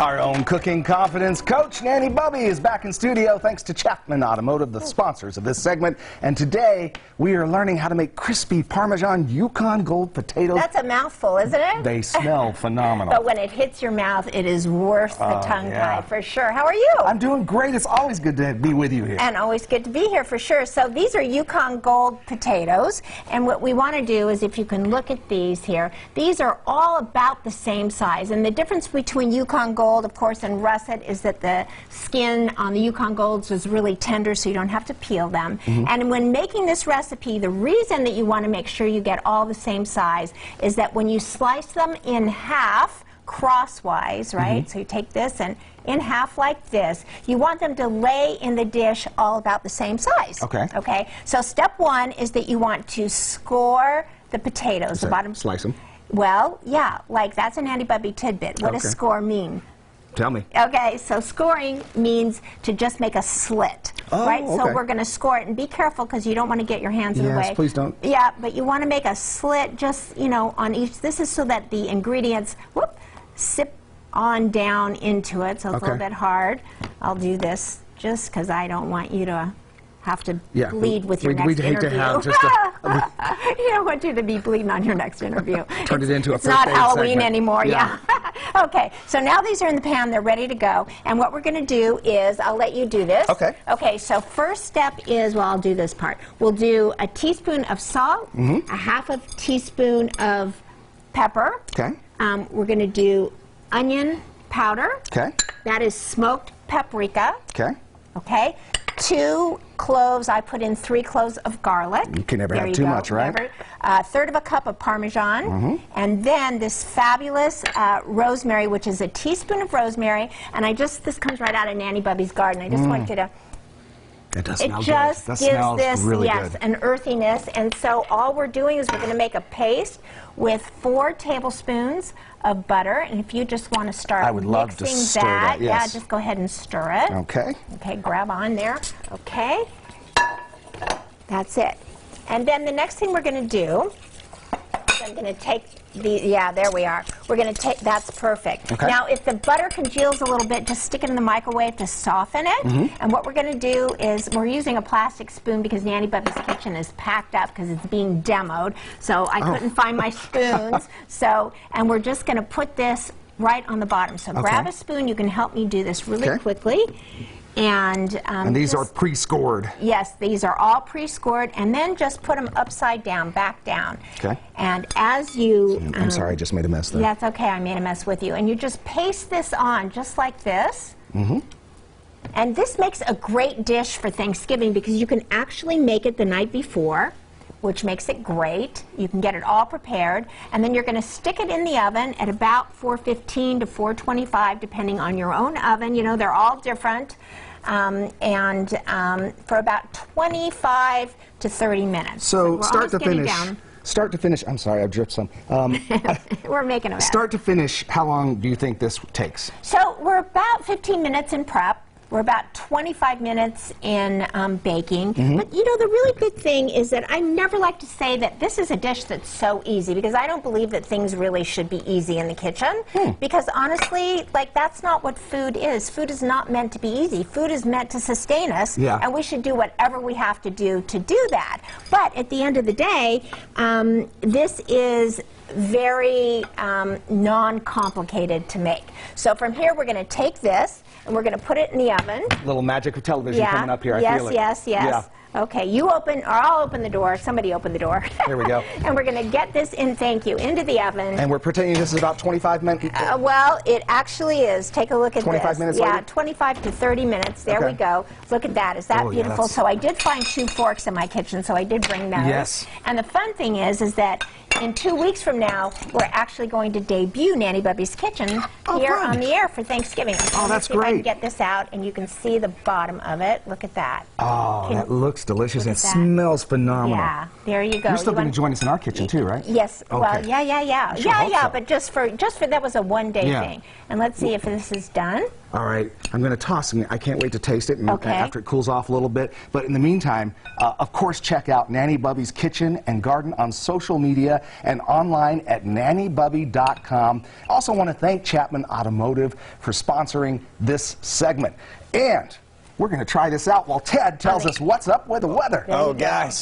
Our own cooking confidence coach, Nanny Bubby, is back in studio thanks to Chapman Automotive, the sponsors of this segment. And today, we are learning how to make crispy Parmesan Yukon Gold Potatoes. That's a mouthful, isn't it? They smell phenomenal. But when it hits your mouth, it is worth the tongue tie, for sure. How are you? I'm doing great. It's always good to be with you here. And always good to be here, for sure. So these are Yukon Gold potatoes. And what we want to do is, if you can look at these here, these are all about the same size. And the difference between Yukon Gold, of course, and russet is that the skin on the Yukon Golds is really tender, so you don't have to peel them. And when making this recipe, the reason that you want to make sure you get all the same size is that when you slice them in half, crosswise, right? So you take this and in half like this, you want them to lay in the dish all about the same size. Okay. So step one is that you want to score the potatoes. The bottom. Slice them. Well, yeah, like that's a Nanny Bubby tidbit. What does score mean? Tell me. Okay, so scoring means to just make a slit, right? So we're going to score it, and be careful because you don't want to get your hands in the way. Yes, please don't. Yeah, but you want to make a slit just, you know, on each. This is so that the ingredients, sip on down into it, so it's a little bit hard. I'll do this just because I don't want you to have to bleed with your next interview. We'd hate to have just you don't want you to be bleeding on your next interview. Turn it into a first aid segment. It's not Halloween anymore, Okay, so now these are in the pan, they're ready to go. And what we're going to do is, I'll let you do this. Okay, so first step is, well, I'll do this part. We'll do a teaspoon of salt, a half a teaspoon of pepper. We're going to do onion powder. That is smoked paprika. Okay. 2 cloves, I put in 3 cloves of garlic. You can never have too much, right? A third of a cup of Parmesan. And then this fabulous rosemary, which is a teaspoon of rosemary. And this comes right out of Nanny Bubby's garden. I just want you to... It does smell good. It just gives this, really an earthiness. And so all we're doing is we're going to make a paste with 4 tablespoons of butter. And if you just want to start mixing that, just go ahead and stir it. Okay, grab on there. Okay. That's it. And then the next thing we're going to do is I'm going to take there we are. We're going to take, that's perfect. Now, if the butter congeals a little bit, just stick it in the microwave to soften it. And what we're going to do is, we're using a plastic spoon because Nanny Bubby's kitchen is packed up because it's being demoed. So I couldn't find my spoons. And we're just going to put this right on the bottom. So grab a spoon. You can help me do this really quickly. And these are pre-scored. Yes, these are all pre-scored, and then just put them upside down, back down. And as you... I'm sorry, I just made a mess there. That's okay, I made a mess with you. And you just paste this on, just like this. And this makes a great dish for Thanksgiving because you can actually make it the night before, which makes it great. You can get it all prepared, and then you're going to stick it in the oven at about 415 to 425, depending on your own oven. You know, they're all different, for about 25 to 30 minutes. So start to finish, I'm sorry, I dripped some. We're making a mess. Start to finish, how long do you think this takes? So we're about 15 minutes in prep. We're about 25 minutes in baking. But, you know, the really good thing is that I never like to say that this is a dish that's so easy, because I don't believe that things really should be easy in the kitchen. Because, honestly, like, that's not what food is. Food is not meant to be easy. Food is meant to sustain us, and we should do whatever we have to do that. But at the end of the day, this is very non-complicated to make. So from here, we're going to take this, and we're going to put it in the oven. Little magic of television coming up here, I feel it. Yes. Okay, you open, or I'll open the door. Somebody open the door. Here we go. And we're going to get this in, into the oven. And we're pretending this is about 25 minutes? Well, it actually is. Take a look at 25 minutes later? 25 to 30 minutes. There we go. Look at that. Is that beautiful? So I did find 2 forks in my kitchen, so I did bring those. And the fun thing is that in 2 weeks from now, we're actually going to debut Nanny Bubby's Kitchen here on the air for Thanksgiving. Oh, that's great. I can get this out, and you can see the bottom of it. Look at that. Oh, that looks looks delicious. It smells phenomenal. Yeah, there you go. You're still going to join us in our kitchen too, right? Yes. Okay. Well, yeah. So. But just for that was a one-day thing. And let's see if this is done. All right, I'm going to toss them. I can't wait to taste it after it cools off a little bit. But in the meantime, of course, check out Nanny Bubby's Kitchen and Garden on social media and online at nannybubby.com. Also want to thank Chapman Automotive for sponsoring this segment. And we're going to try this out while Ted tells us what's up with the weather. Oh, guys.